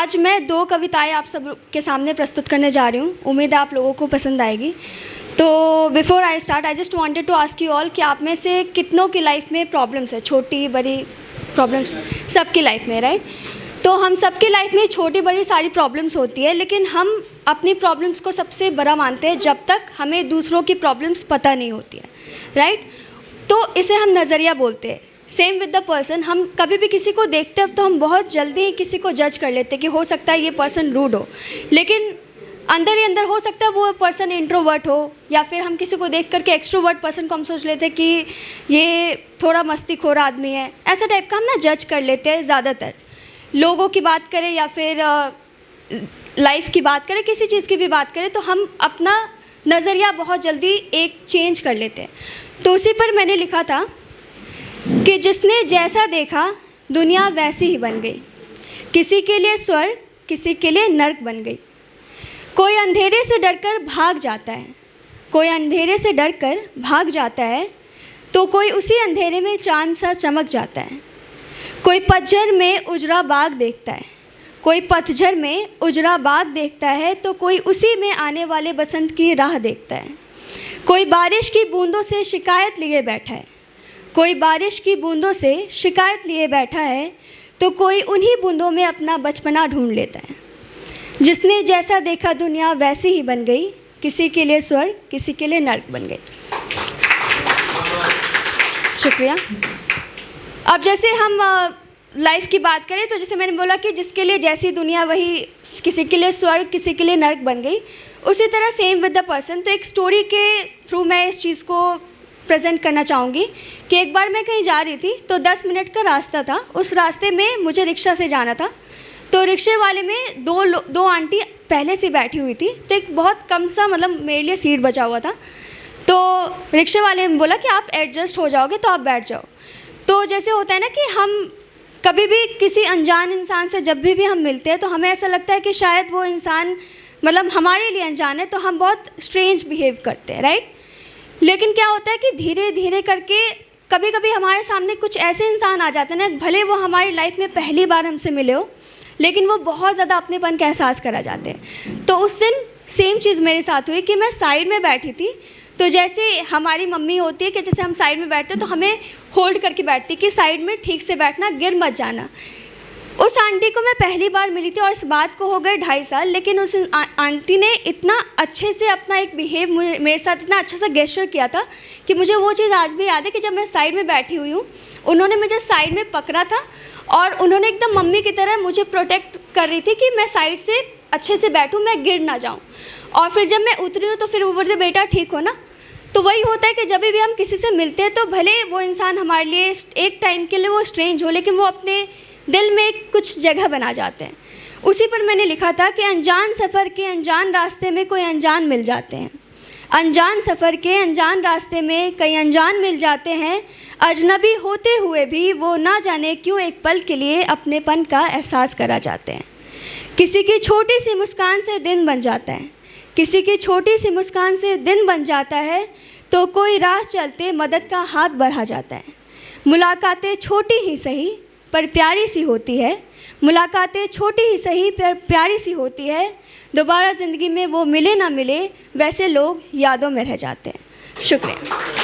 आज मैं 2 कविताएं आप सब के सामने प्रस्तुत करने जा रही हूँ। उम्मीद है आप लोगों को पसंद आएगी। तो before I start I just wanted to ask you all कि आप में से कितनों की लाइफ में प्रॉब्लम्स है, छोटी बड़ी प्रॉब्लम्स सबकी लाइफ में, राइट? तो हम सबकी लाइफ में छोटी बड़ी सारी प्रॉब्लम्स होती है, लेकिन हम अपनी प्रॉब्लम्स को सबसे बड़ा मानते हैं जब तक हमें दूसरों की प्रॉब्लम्स पता नहीं होती है, राइट? तो इसे हम नज़रिया बोलते हैं। सेम विद द पर्सन, हम कभी भी किसी को देखते हैं तो हम बहुत जल्दी ही किसी को जज कर लेते हैं कि हो सकता है ये पर्सन रूड हो, लेकिन अंदर ही अंदर हो सकता है वो पर्सन इंट्रोवर्ट हो, या फिर हम किसी को देख करके एक्सट्रोवर्ट पर्सन को हम सोच लेते हैं कि ये थोड़ा मस्तीखोर आदमी है। ऐसा टाइप का हम ना जज कर लेते हैं। ज़्यादातर लोगों की बात करें या फिर लाइफ की बात करें, किसी चीज़ की भी बात करें, तो हम अपना नज़रिया बहुत जल्दी एक चेंज कर लेते हैं। तो उसी पर मैंने लिखा था कि जिसने जैसा देखा दुनिया वैसी ही बन गई, किसी के लिए स्वर्ग किसी के लिए नर्क बन गई। कोई अंधेरे से डरकर भाग जाता है, कोई अंधेरे से डरकर भाग जाता है, तो कोई उसी अंधेरे में चांद सा चमक जाता है। कोई पतझड़ में उजड़ा बाग देखता है, कोई पतझड़ में उजड़ा बाग देखता है, तो कोई उसी में आने वाले बसंत की राह देखता है। कोई बारिश की बूंदों से शिकायत लिए बैठा है, कोई बारिश की बूंदों से शिकायत लिए बैठा है, तो कोई उन्हीं बूंदों में अपना बचपना ढूंढ लेता है। जिसने जैसा देखा दुनिया वैसी ही बन गई, किसी के लिए स्वर्ग किसी के लिए नर्क बन गई। शुक्रिया। अब जैसे हम लाइफ की बात करें तो जैसे मैंने बोला कि जिसके लिए जैसी दुनिया वही, किसी के लिए स्वर्ग किसी के लिए नर्क बन गई, उसी तरह सेम विद द पर्सन। तो एक स्टोरी के थ्रू मैं इस चीज़ को प्रेजेंट करना चाहूँगी कि एक बार मैं कहीं जा रही थी, तो 10 मिनट का रास्ता था। उस रास्ते में मुझे रिक्शा से जाना था, तो रिक्शे वाले में दो आंटी पहले से बैठी हुई थी, तो एक बहुत कम सा मतलब मेरे लिए सीट बचा हुआ था। तो रिक्शे वाले ने बोला कि आप एडजस्ट हो जाओगे तो आप बैठ जाओ। तो जैसे होता है ना कि हम कभी भी किसी अनजान इंसान से जब भी हम मिलते हैं तो हमें ऐसा लगता है कि शायद वो इंसान मतलब हमारे लिए अनजान है, तो हम बहुत स्ट्रेंज बिहेव करते हैं, राइट? लेकिन क्या होता है कि धीरे धीरे करके कभी कभी हमारे सामने कुछ ऐसे इंसान आ जाते हैं ना, भले वो हमारी लाइफ में पहली बार हमसे मिले हो, लेकिन वो बहुत ज़्यादा अपनेपन का एहसास करा जाते हैं। तो उस दिन सेम चीज़ मेरे साथ हुई कि मैं साइड में बैठी थी, तो जैसे हमारी मम्मी होती है कि जैसे हम साइड में बैठते हैं तो हमें होल्ड करके बैठती कि साइड में ठीक से बैठना, गिर मत जाना। उस आंटी को मैं पहली बार मिली थी और इस बात को हो गए 2.5 साल, लेकिन उस आंटी ने इतना अच्छे से अपना एक बिहेव मेरे साथ इतना अच्छा सा गेस्चर किया था कि मुझे वो चीज़ आज भी याद है कि जब मैं साइड में बैठी हुई हूँ, उन्होंने मुझे साइड में पकड़ा था और उन्होंने एकदम मम्मी की तरह मुझे प्रोटेक्ट कर रही थी कि मैं साइड से अच्छे से बैठूँ, मैं गिर ना जाऊँ। और फिर जब मैं उतरी हूँ तो फिर वो बोलते बेटा ठीक हो ना। तो वही होता है कि जब भी हम किसी से मिलते हैं तो भले वो इंसान हमारे लिए एक टाइम के लिए वो स्ट्रेंज हो, लेकिन वो अपने दिल में कुछ जगह बना जाते हैं। उसी पर मैंने लिखा था कि अनजान सफ़र के अनजान रास्ते में कोई अनजान मिल जाते हैं, अनजान सफ़र के अनजान रास्ते में कई अनजान मिल जाते हैं। अजनबी होते हुए भी वो ना जाने क्यों एक पल के लिए अपनेपन का एहसास करा जाते हैं। किसी की छोटी सी मुस्कान से दिन बन जाता है, किसी की छोटी सी मुस्कान से दिन बन जाता है, तो कोई राह चलते मदद का हाथ बढ़ा जाता है। मुलाकातें छोटी ही सही पर प्यारी सी होती है, मुलाकातें छोटी ही सही पर प्यारी सी होती है। दोबारा ज़िंदगी में वो मिले ना मिले, वैसे लोग यादों में रह जाते हैं। शुक्रिया।